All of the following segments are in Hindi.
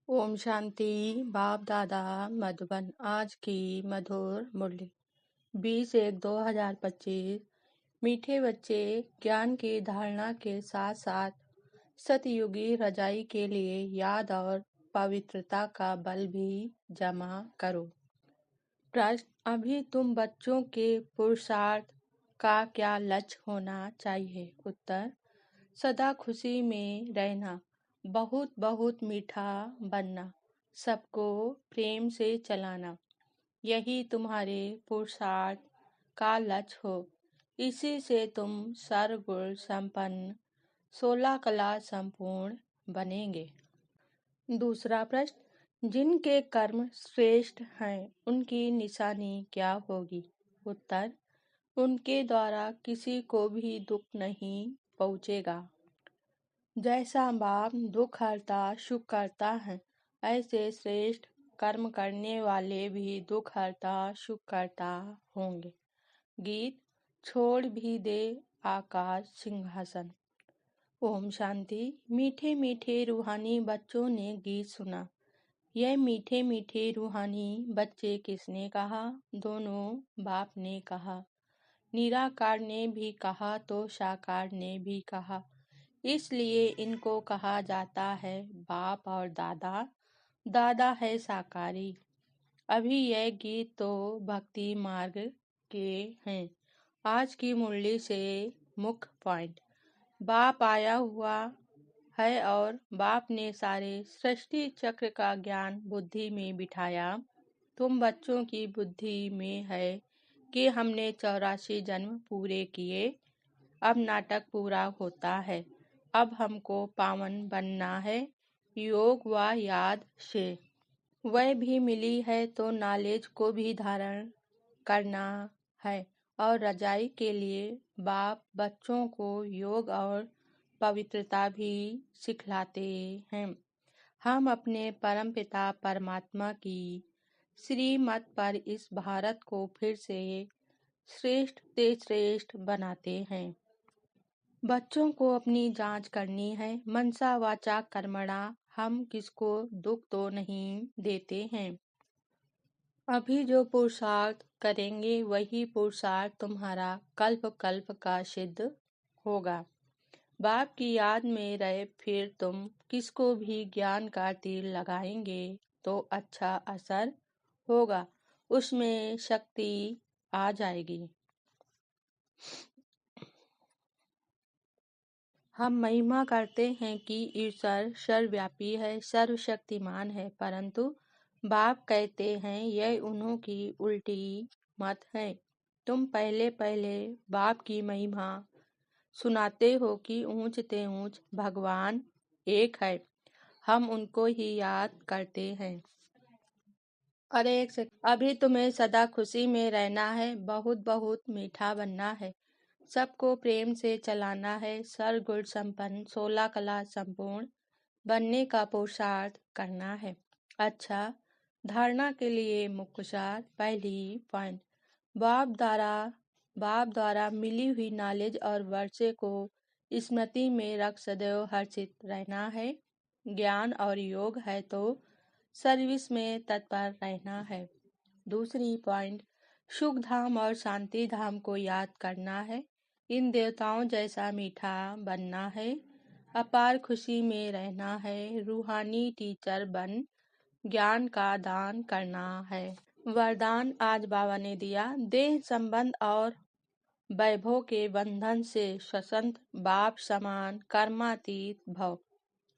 ओम शांति। बाप दादा मधुबन। आज की मधुर मुरली 20/1/2025। मीठे बच्चे, ज्ञान की धारणा के साथ साथ सतयुगी रजाई के लिए याद और पवित्रता का बल भी जमा करो। प्रश्न: अभी तुम बच्चों के पुरुषार्थ का क्या लक्ष्य होना चाहिए? उत्तर: सदा खुशी में रहना, बहुत बहुत मीठा बनना, सबको प्रेम से चलाना, यही तुम्हारे पुरुषार्थ का लक्ष्य हो। इसी से तुम सर्वगुण संपन्न, 16 कला संपूर्ण बनेंगे। दूसरा प्रश्न: जिनके कर्म श्रेष्ठ हैं उनकी निशानी क्या होगी? उत्तर: उनके द्वारा किसी को भी दुख नहीं पहुँचेगा। जैसा बाप दुख हरता सुख करता है, ऐसे श्रेष्ठ कर्म करने वाले भी दुख हरता सुख करता होंगे। गीत: छोड़ भी दे आकाश सिंहासन। ओम शांति। मीठे मीठे रूहानी बच्चों ने गीत सुना। यह मीठे मीठे रूहानी बच्चे किसने कहा? दोनों बाप ने कहा। निराकार ने भी कहा तो साकार ने भी कहा, इसलिए इनको कहा जाता है बाप और दादा। दादा है साकारी। अभी यह गीत तो भक्ति मार्ग के हैं। आज की मुरली से मुख्य पॉइंट: बाप आया हुआ है और बाप ने सारे सृष्टि चक्र का ज्ञान बुद्धि में बिठाया। तुम बच्चों की बुद्धि में है कि हमने 84 जन्म पूरे किए, अब नाटक पूरा होता है। अब हमको पावन बनना है योग व याद से। वह भी मिली है तो नॉलेज को भी धारण करना है और रजाई के लिए बाप बच्चों को योग और पवित्रता भी सिखलाते हैं। हम अपने परमपिता परमात्मा की श्रीमत पर इस भारत को फिर से श्रेष्ठ से श्रेष्ठ बनाते हैं। बच्चों को अपनी जांच करनी है। मनसा वाचा कर्मणा, हम किसको दुख तो नहीं देते हैं। अभी जो पुरुषार्थ करेंगे वही पुरुषार्थ तुम्हारा कल्प कल्प का सिद्ध होगा। बाप की याद में रहे फिर तुम किसको भी ज्ञान का तीर लगाएंगे तो अच्छा असर होगा, उसमें शक्ति आ जाएगी। हम महिमा करते हैं कि ईश्वर सर्वव्यापी है, सर्वशक्तिमान है, परंतु बाप कहते हैं यह उन्हों की उल्टी मत है। तुम पहले पहले बाप की महिमा सुनाते हो कि ऊंच ते ऊंच भगवान एक है, हम उनको ही याद करते हैं। अरे एक सेकंड, अभी तुम्हें सदा खुशी में रहना है, बहुत बहुत मीठा बनना है, सबको प्रेम से चलाना है, सर्वगुण संपन्न 16 कला संपूर्ण बनने का पुरुषार्थ करना है। अच्छा, धारणा के लिए मुख्य सार। पहली पॉइंट: बाप द्वारा मिली हुई नॉलेज और वर्षे को स्मृति में रख सदैव हर्षित रहना है। ज्ञान और योग है तो सर्विस में तत्पर रहना है। दूसरी पॉइंट: सुख धाम और शांति धाम को याद करना है। इन देवताओं जैसा मीठा बनना है, अपार खुशी में रहना है, रूहानी टीचर बन ज्ञान का दान करना है। वरदान आज बाबा ने दिया: देह संबंध और वैभव के बंधन से स्वतंत्र बाप समान कर्मातीत भव।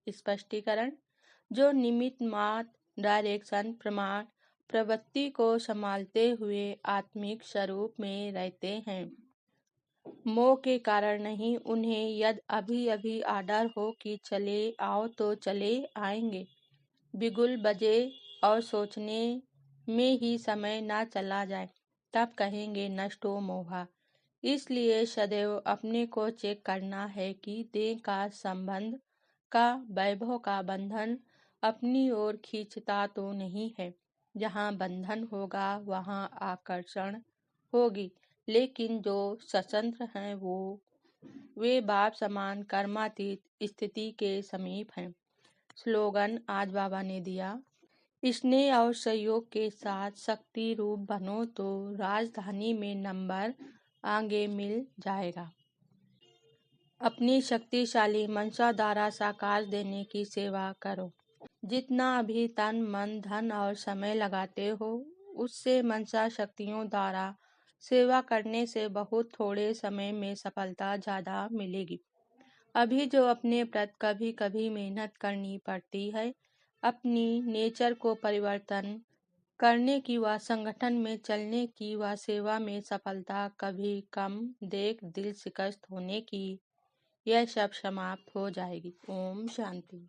स्पष्टीकरण: जो निमित्त मात्र डायरेक्शन प्रमाण प्रवृत्ति को संभालते हुए आत्मिक स्वरूप में रहते हैं, मोह के कारण नहीं। उन्हें यदि अभी अभी आर्डर हो कि चले आओ तो चले आएंगे, बिगुल बजे और सोचने में ही समय ना चला जाए तब कहेंगे नष्टो मोहा। इसलिए सदैव अपने को चेक करना है कि देह का संबंध का वैभव का बंधन अपनी ओर खींचता तो नहीं है। जहाँ बंधन होगा वहाँ आकर्षण होगी, लेकिन जो स्वतंत्र हैं वे बाप समान कर्मातीत स्थिति के समीप हैं। स्लोगन आज बाबा ने दिया, स्नेह और सहयोग के साथ शक्ति रूप बनो तो राजधानी में नंबर आगे मिल जाएगा। अपनी शक्तिशाली मंशा द्वारा साकार देने की सेवा करो। जितना अभी तन मन धन और समय लगाते हो, उससे मंशा शक्तियों द्वारा सेवा करने से बहुत थोड़े समय में सफलता ज़्यादा मिलेगी। अभी जो अपने प्रति कभी कभी मेहनत करनी पड़ती है, अपनी नेचर को परिवर्तन करने की व संगठन में चलने की व सेवा में सफलता कभी कम देख दिल शिकस्त होने की, यह सब समाप्त हो जाएगी। ओम शांति।